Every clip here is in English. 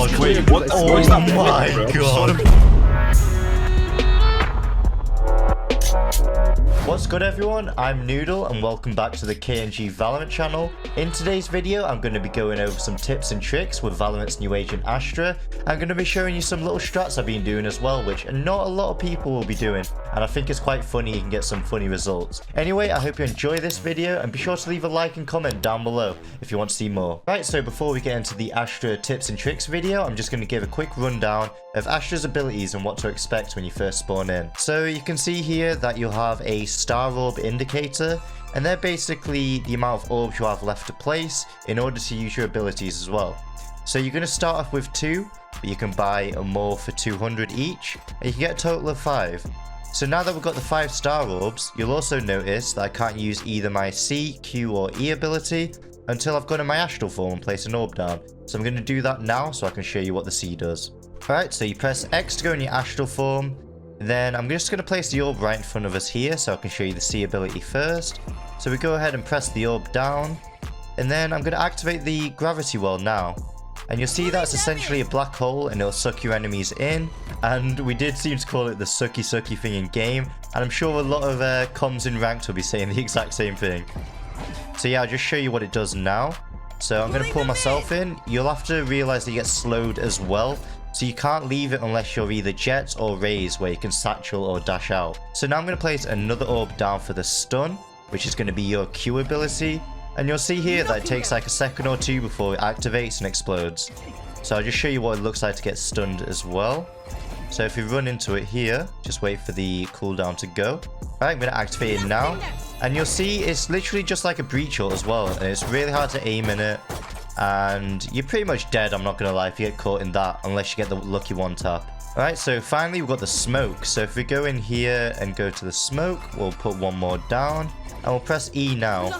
god. Wait, what? Oh my god. What's good everyone, I'm Noodle and welcome back to the KNG Valorant channel. In today's video I'm going to be going over some tips and tricks with Valorant's new agent Astra. I'm going to be showing you some little strats I've been doing as well, which not a lot of people will be doing, and I think it's quite funny. You can get some funny results. Anyway, I hope you enjoy this video and be sure to leave a like and comment down below if you want to see more. Right, so before we get into the Astra tips and tricks video, I'm just going to give a quick rundown of Astra's abilities and what to expect when you first spawn in. So you can see here that you'll have a star orb indicator, and they're basically the amount of orbs you have left to place in order to use your abilities as well. So you're going to start off with 2, but you can buy more for 200 each, and you can get a total of 5. So now that we've got the 5 star orbs, you'll also notice that I can't use either my C, Q or E ability until I've gone in my Astral Form and place an orb down. So I'm going to do that now so I can show you what the C does. Alright, so you press X to go in your Astral Form. Then I'm just going to place the orb right in front of us here so I can show you the C ability first. So we go ahead and press the orb down. And then I'm going to activate the gravity well now. And you'll see that's essentially a black hole and it'll suck your enemies in. And we did seem to call it the sucky thing in game. And I'm sure a lot of comms in ranked will be saying the exact same thing. So yeah, I'll just show you what it does now. So I'm going to pull myself in. You'll have to realize that you get slowed as well. So you can't leave it unless you're either Jet or Raze, where you can satchel or dash out. So now I'm going to place another orb down for the stun, which is going to be your Q ability. And you'll see here that it takes like a second or two before it activates and explodes. So I'll just show you what it looks like to get stunned as well. So if you run into it here, just wait for the cooldown to go. Alright, I'm going to activate it now. And you'll see it's literally just like a breach ult as well. And it's really hard to aim in it. And you're pretty much dead, I'm not going to lie, if you get caught in that, unless you get the lucky one tap. Alright, so finally we've got the smoke. So if we go in here and go to the smoke, we'll put one more down. And we'll press E now.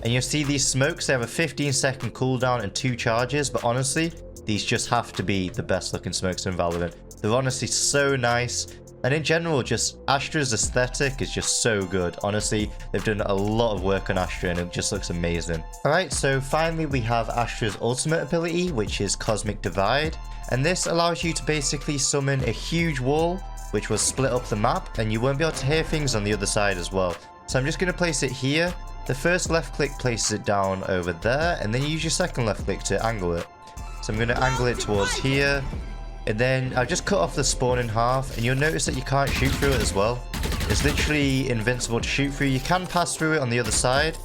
And you'll see these smokes, they have a 15-second cooldown and 2 charges. But honestly, these just have to be the best looking smokes in Valorant. They're honestly so nice. And in general, just Astra's aesthetic is just so good. Honestly, they've done a lot of work on Astra and it just looks amazing. Alright, so finally we have Astra's ultimate ability, which is Cosmic Divide. And this allows you to basically summon a huge wall, which will split up the map, and you won't be able to hear things on the other side as well. So I'm just going to place it here. The first left click places it down over there, and then you use your second left click to angle it. So I'm going to angle it towards here. And then I've just cut off the spawn in half, and you'll notice that you can't shoot through it as well. It's literally invincible to shoot through. You can pass through it on the other side,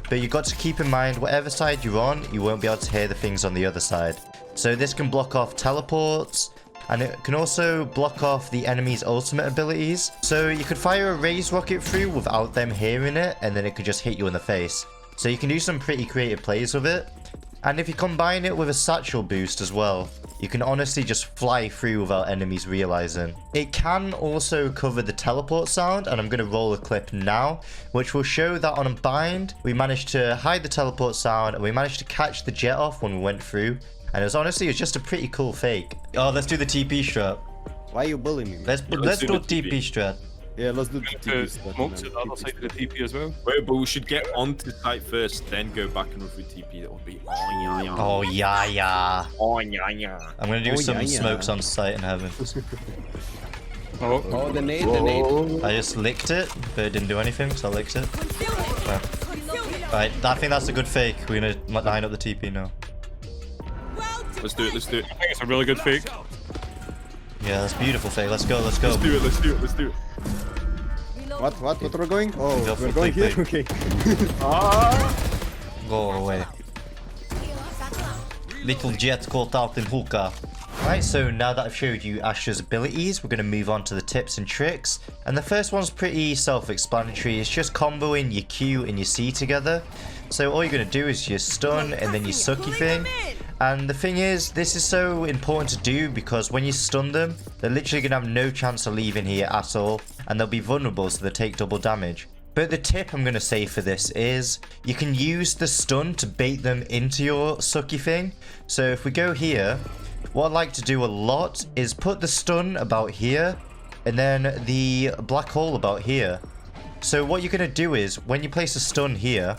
but you've got to keep in mind whatever side you're on, you won't be able to hear the things on the other side. So this can block off teleports, and it can also block off the enemy's ultimate abilities. So you could fire a Raze rocket through without them hearing it, and then it could just hit you in the face. So you can do some pretty creative plays with it. And if you combine it with a satchel boost as well, you can honestly just fly through without enemies realizing. It can also cover the teleport sound, and I'm going to roll a clip now, which will show that on Bind, we managed to hide the teleport sound, and we managed to catch the jet off when we went through. And it was just a pretty cool fake. Oh, let's do the TP strat. Why are you bullying me? Let's do TP strat. Yeah, let's do the TP strat. Smoke to the other side of the TP as well. Wait, but we should get onto the site first, then go back and with TP. That would be oh yeah. Oh yeah. I'm gonna do some smokes on site in heaven. Oh, the nade. I just licked it, but it didn't do anything, so I licked it. Right, I think that's a good fake. We're gonna line up the TP now. Let's do it. I think it's a really good fake. Yeah, that's beautiful fake. Let's go. Let's do it. What are we going? Oh, we're going here? Okay. Go away. Little jet caught out in hookah. Right, so now that I've showed you Astra's abilities, we're going to move on to the tips and tricks. And the first one's pretty self-explanatory. It's just comboing your Q and your C together. So all you're going to do is your stun and then your sucky thing. And the thing is, this is so important to do because when you stun them, they're literally going to have no chance of leaving here at all. And they'll be vulnerable, so they take double damage. But the tip I'm going to say for this is, you can use the stun to bait them into your sucky thing. So if we go here, what I like to do a lot is put the stun about here, and then the black hole about here. So what you're going to do is, when you place a stun here,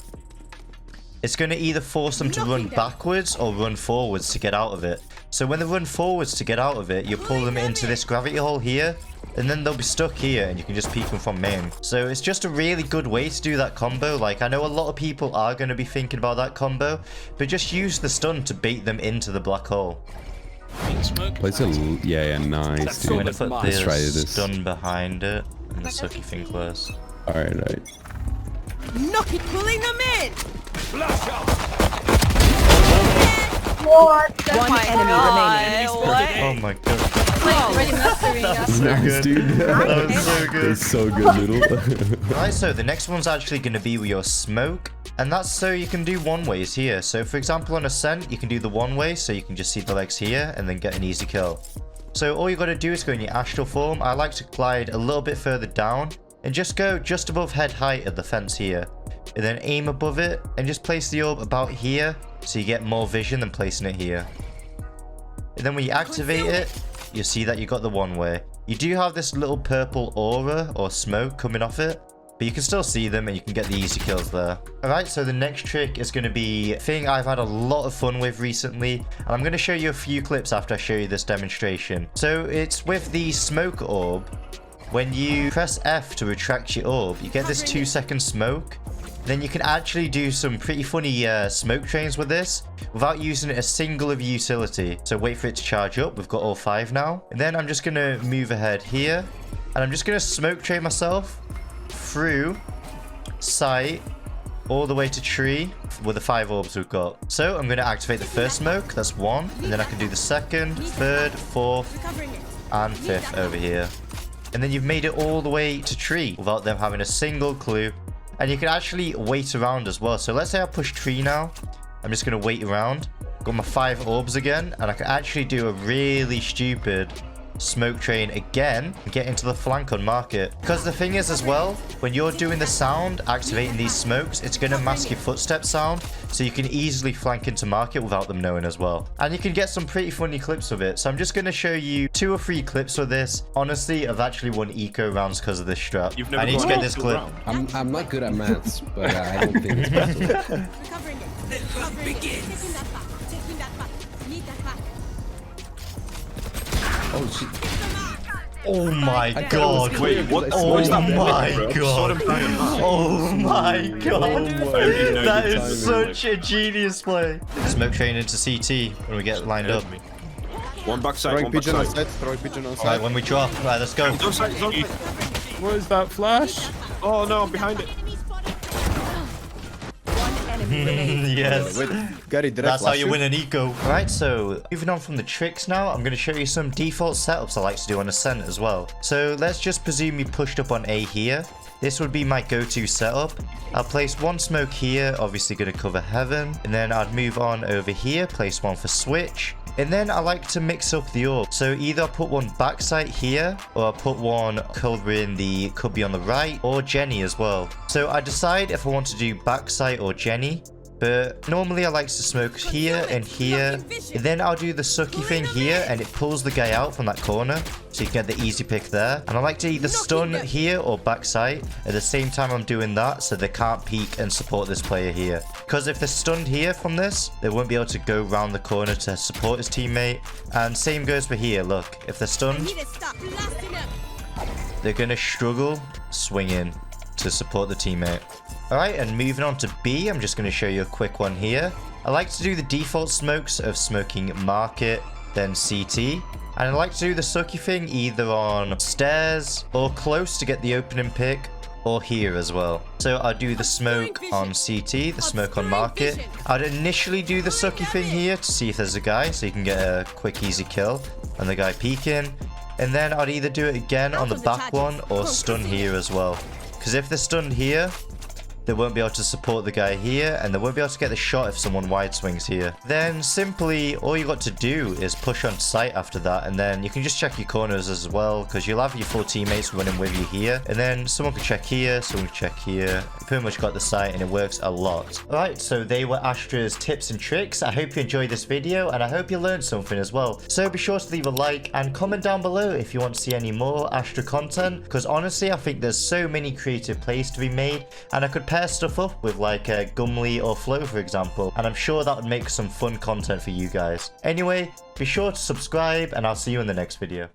it's going to either force them to run backwards or run forwards to get out of it. So when they run forwards to get out of it, you pull them into this gravity hole here, and then they'll be stuck here, and you can just peek them from main. So it's just a really good way to do that combo. Like, I know a lot of people are going to be thinking about that combo, but just use the stun to bait them into the black hole. Place a yeah, nice, dude. I'm going to put Let's try this this. stun behind it, and the sucky thing close. Alright. Knock it, pulling them in. What? One enemy remaining. Oh my god. Already mastering us. Nice, dude. That was so good. That's so good, Noodle. Right, so the next one's actually going to be with your smoke, and that's so you can do one ways here. So for example, on Ascent, you can do the one way, so you can just see the legs here and then get an easy kill. So all you got to do is go in your Astral Form. I like to glide a little bit further down and just go just above head height at the fence here, and then aim above it and just place the orb about here so you get more vision than placing it here. And then when you activate it, you'll see that you got the one way. You do have this little purple aura or smoke coming off it, but you can still see them and you can get the easy kills there. Alright, so the next trick is going to be a thing I've had a lot of fun with recently, and I'm going to show you a few clips after I show you this demonstration. So it's with the smoke orb. When you press F to retract your orb, you get this 2-second smoke. Then you can actually do some pretty funny smoke trains with this without using a single of utility. So wait for it to charge up. We've got all 5 now. And then I'm just going to move ahead here. And I'm just going to smoke train myself through sight all the way to tree with the 5 orbs we've got. So I'm going to activate the first smoke. That's 1. And then I can do the 2nd, 3rd, 4th, and 5th over here. And then you've made it all the way to tree without them having a single clue. And you can actually wait around as well. So let's say I push tree now. I'm just going to wait around. Got my 5 orbs again. And I can actually do a really stupid smoke train again and get into the flank on market. Because the thing is as well, when you're doing the sound, activating these smokes, it's going to mask your footstep sound. So you can easily flank into market without them knowing as well. And you can get some pretty funny clips with it. So I'm just going to show you 2 or 3 clips of this. Honestly, I've actually won eco rounds because of this strat. You've I need to get this clip. I'm not good at maths, but I don't think it's possible. Recovering it. The begins. Taking that back. Taking that back. Need that back. Oh, shit. Oh my god. Wait, what? Oh What is that my bro? god. Oh my god. That is such a genius play. Smoke train into CT when we get lined up. One backside, Throwing one pigeon on backside. side. Throwing pigeon on Alright, side. when we drop. Alright, let's go. He's on side, he's on side. What is that flash? Oh no, I'm behind it. One enemy remaining. Yes. Wait, Gary, did That's I how flash you you? win an eco. Alright, so moving on from the tricks now, I'm going to show you some default setups I like to do on Ascent as well. So let's just presume you pushed up on A here. This would be my go-to setup. I'll place 1 smoke here, obviously going to cover heaven. And then I'd move on over here, place 1 for switch. And then I like to mix up the orb. So either I'll put 1 backside here, or I'll put 1 covering the cubby on the right, or Jenny as well. So I decide if I want to do backside or Jenny. But normally I like to smoke here and here. And then I'll do the sucky thing here and it pulls the guy out from that corner. So you can get the easy pick there. And I like to either stun here or backside at the same time I'm doing that, so they can't peek and support this player here. Because if they're stunned here from this, they won't be able to go round the corner to support his teammate. And same goes for here. Look, if they're stunned, Need to stop blasting them. they're going to struggle swinging to support the teammate. Alright, and moving on to B, I'm just going to show you a quick one here. I like to do the default smokes of smoking market, then CT. And I like to do the sucky thing either on stairs or close to get the opening pick, or here as well. So I'll do the smoke on CT, the smoke on market. I'd initially do the sucky thing here to see if there's a guy, so you can get a quick easy kill and the guy peeking. And then I'd either do it again on the back one or stun here as well. Because if they're stunned here, they won't be able to support the guy here, and they won't be able to get the shot if someone wide swings here. Then simply all you got to do is push on sight after that, and then you can just check your corners as well, because you'll have your full teammates running with you here, and then someone can check here, someone can check here. You pretty much got the sight, and it works a lot. Alright, so they were Astra's tips and tricks. I hope you enjoyed this video, and I hope you learned something as well. So be sure to leave a like and comment down below if you want to see any more Astra content, because honestly I think there's so many creative plays to be made, and I could pair pair stuff up with like Gumle or Flow, for example, and I'm sure that would make some fun content for you guys. Anyway, be sure to subscribe, and I'll see you in the next video.